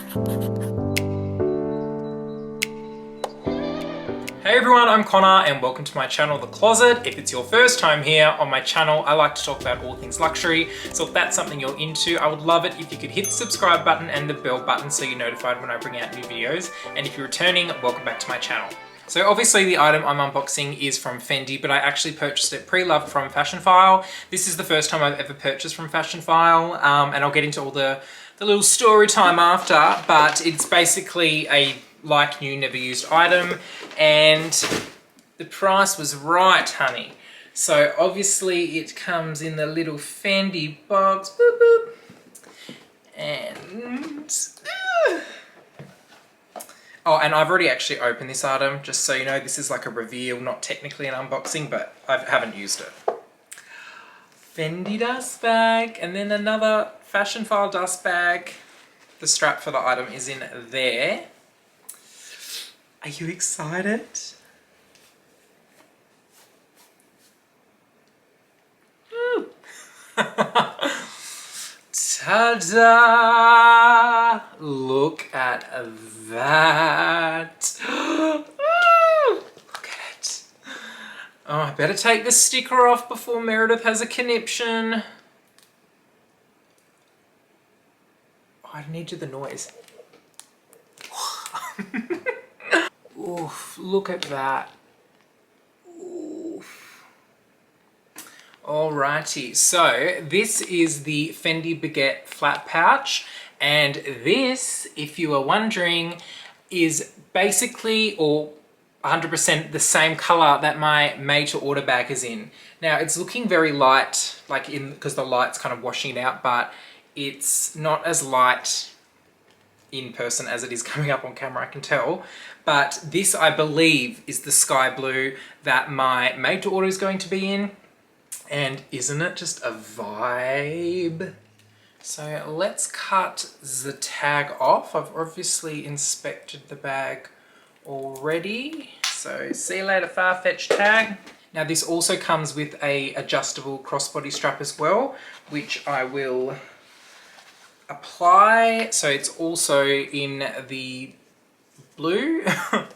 Hey everyone, I'm Connor and welcome to my channel, The Closet. If it's your first time here on my channel, I like to talk about all things luxury. So if that's something you're into, I would love it if you could hit the subscribe button and the bell button so you're notified when I bring out new videos. And if you're returning, welcome back to my channel. So obviously the item I'm unboxing is from Fendi, but I actually purchased it pre-loved from Fashionphile. This is the first time I've ever purchased from Fashionphile, and I'll get into all the little story time after, but it's basically a like new, never used item, and the price was right, honey. So obviously it comes in the little Fendi box, boop, boop. And oh, and I've already actually opened this item, just so you know. This is like a reveal, not technically an unboxing, but I haven't used it. Fendi dust bag, and then another Fashionphile dust bag. The strap for the item is in there. Are you excited? Ta-da! Look at that. Look at it. Oh, I better take the sticker off before Meredith has a conniption. Oh, I need to do the noise. Oof, look at that. Oof. Alrighty, so this is the Fendi Baguette flat pouch, and this, if you are wondering, is basically or 100% the same color that my made to order bag is in. Now it's looking very light, like because the light's kind of washing it out, but it's not as light in person as it is coming up on camera, I can tell. But this, I believe, is the sky blue that my made to order is going to be in. And isn't it just a vibe? So let's cut the tag off. I've obviously inspected the bag already. So see you later, far-fetched tag. Now this also comes with a adjustable crossbody strap as well, which I will apply. So it's also in the blue.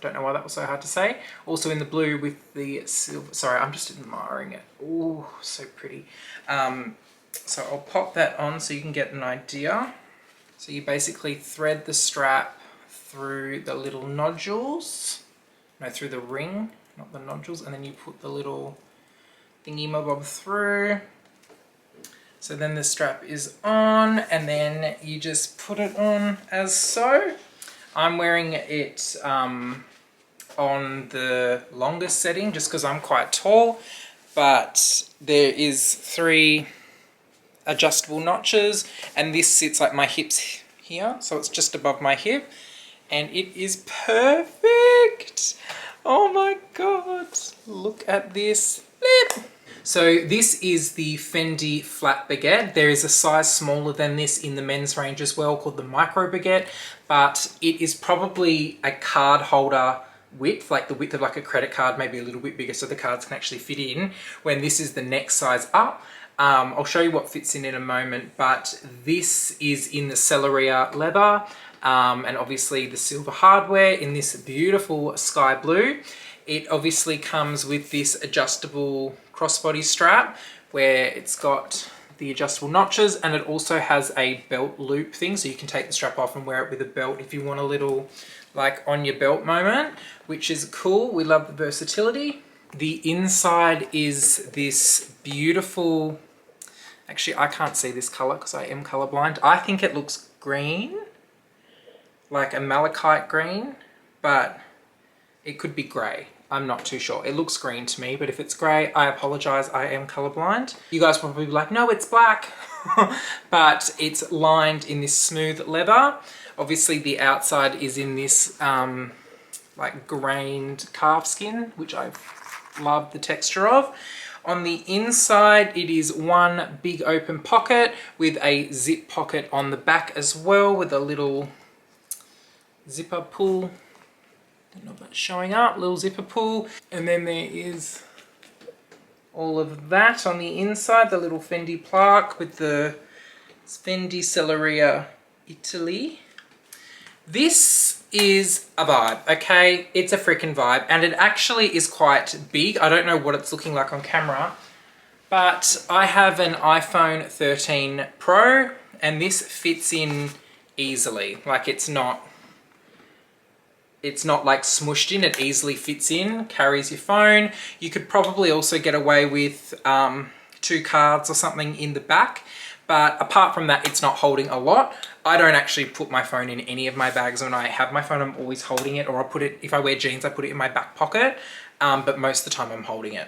Don't know why that was so hard to say. Also in the blue with the silver. Sorry, I'm just admiring it. Oh, so pretty. So I'll pop that on so you can get an idea. So you basically thread the strap through the little nodules. No, through the ring, not the nodules. And then you put the little thingy-mabob through. So then the strap is on, and then you just put it on as so. I'm wearing it on the longest setting just because I'm quite tall, but there is 3 adjustable notches, and this sits like my hips here, so it's just above my hip, and it is perfect. Oh my god, look at this. Blip. So this is the Fendi flat baguette. There is a size smaller than this in the men's range as well, called the micro baguette, but it is probably a card holder width, like the width of like a credit card, maybe a little bit bigger so the cards can actually fit in, when this is the next size up. I'll show you what fits in a moment, but this is in the Celeria leather, and obviously the silver hardware in this beautiful sky blue. It obviously comes with this adjustable crossbody strap where it's got the adjustable notches, and it also has a belt loop thing, so you can take the strap off and wear it with a belt if you want a little like on your belt moment, which is cool. We love the versatility. The inside is this beautiful, actually I can't see this color because I am colorblind. I think it looks green, like a malachite green, but it could be grey. I'm not too sure. It looks green to me, but if it's grey, I apologize, I am colorblind. You guys will probably be like, no, it's black. But it's lined in this smooth leather. Obviously the outside is in this like grained calf skin, which I love the texture of. On the inside, it is one big open pocket with a zip pocket on the back as well, with a little zipper pull. Don't know if that's showing up, little zipper pull. And then there is all of that on the inside, the little Fendi plaque with the Fendi Celeria Italy. This is a vibe, okay? It's a freaking vibe, and it actually is quite big. I don't know what it's looking like on camera, but I have an iPhone 13 Pro, and this fits in easily. Like, it's not like smushed in, it easily fits in, carries your phone. You could probably also get away with 2 cards or something in the back, but apart from that, it's not holding a lot. I don't actually put my phone in any of my bags. When I have my phone, I'm always holding it, or I'll put it, if I wear jeans, I put it in my back pocket, but most of the time I'm holding it.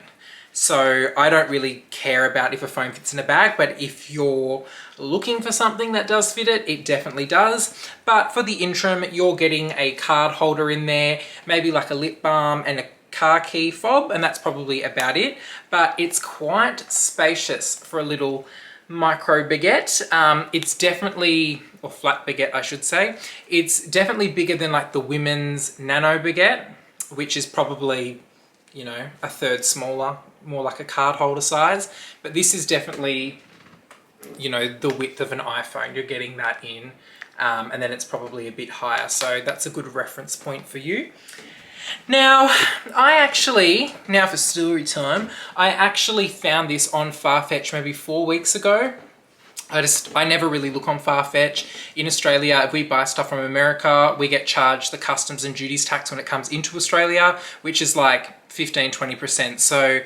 So I don't really care about if a phone fits in a bag, but if you're looking for something that does fit it, it definitely does. But for the interim, you're getting a card holder in there, maybe like a lip balm and a car key fob, and that's probably about it. But it's quite spacious for a little micro baguette. It's definitely, or flat baguette I should say, it's definitely bigger than like the women's nano baguette, which is probably, you know, a third smaller, more like a card holder size. But this is definitely, you know, the width of an iPhone. You're getting that in, and then it's probably a bit higher. So that's a good reference point for you. Now, now for story time, I actually found this on Farfetch maybe 4 weeks ago. I never really look on Farfetch. In Australia, if we buy stuff from America, we get charged the customs and duties tax when it comes into Australia, which is like 15-20%. So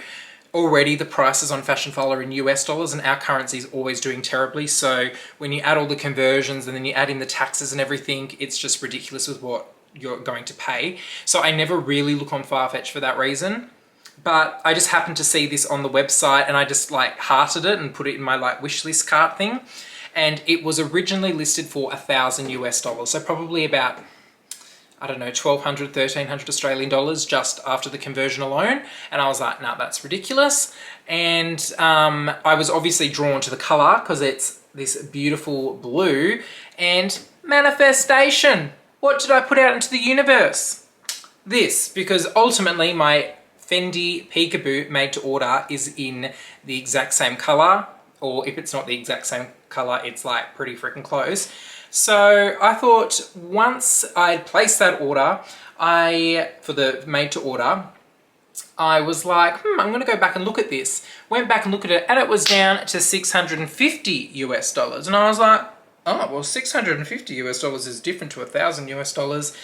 already the prices on Fashionphile are in US dollars, and our currency is always doing terribly. So when you add all the conversions and then you add in the taxes and everything, it's just ridiculous with what you're going to pay. So I never really look on Farfetch for that reason. But I just happened to see this on the website, and I just like hearted it and put it in my like wish list cart thing. And it was originally listed for $1,000 US dollars. So probably about, I don't know, 1,200, 1,300 Australian dollars just after the conversion alone. And I was like, nah, that's ridiculous. And I was obviously drawn to the color because it's this beautiful blue. And manifestation. What did I put out into the universe? This, because ultimately my Fendi Peekaboo made to order is in the exact same color, or if it's not the exact same color, it's like pretty freaking close. So I thought once I'd placed that order, for the made to order, I was like, I'm gonna go back and look at this. Went back and looked at it, and it was down to 650 US dollars. And I was like, oh, well, 650 US dollars is different to 1,000 US dollars.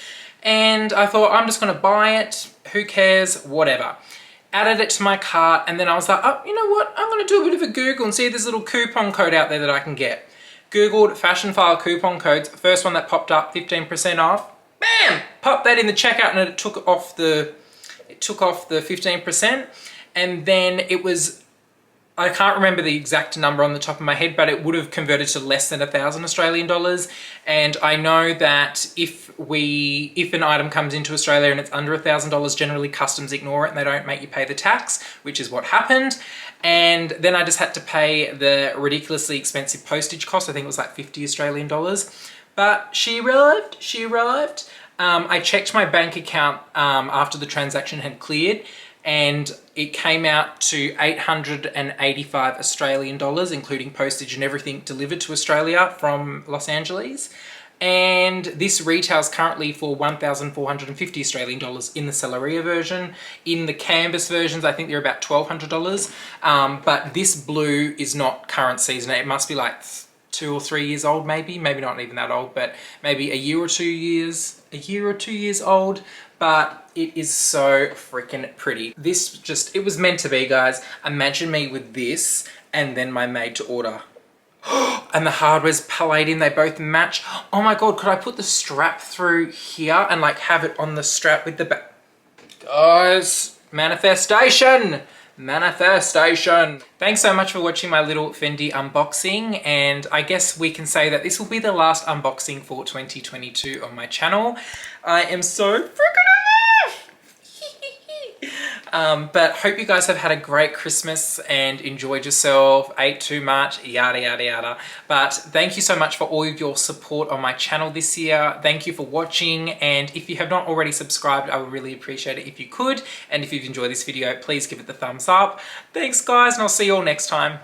And I thought, I'm just gonna buy it. Who cares? Whatever. Added it to my cart, and then I was like, oh, you know what? I'm gonna do a bit of a Google and see if there's a little coupon code out there that I can get. Googled Fashionphile coupon codes. First one that popped up, 15% off. Bam! Popped that in the checkout, and it took off the 15%. And then it was, I can't remember the exact number on the top of my head, but it would have converted to less than 1,000 Australian dollars. And I know that if an item comes into Australia and it's under $1,000, generally customs ignore it and they don't make you pay the tax, which is what happened. And then I just had to pay the ridiculously expensive postage cost. I think it was like 50 Australian dollars. But she arrived. I checked my bank account after the transaction had cleared, and it came out to 885 Australian dollars, including postage and everything delivered to Australia from Los Angeles. And this retails currently for 1,450 Australian dollars in the Celeria version. In the canvas versions, I think they're about $1,200. But this blue is not current season. It must be like 2 or 3 years old, maybe not even that old, but maybe a year or 2 years old. But it is so freaking pretty. It was meant to be, guys. Imagine me with this and then my made to order. And the hardware's Palladium, they both match. Oh my God, could I put the strap through here and like have it on the strap with the back? Guys, manifestation! Manifestation! Thanks so much for watching my little Fendi unboxing, and I guess we can say that this will be the last unboxing for 2022 on my channel. I am so freaking but hope you guys have had a great Christmas and enjoyed yourself, ate too much, yada yada yada. But thank you so much for all of your support on my channel this year. Thank you for watching, and if you have not already subscribed, I would really appreciate it if you could. And if you've enjoyed this video, please give it the thumbs up. Thanks guys, and I'll see you all next time.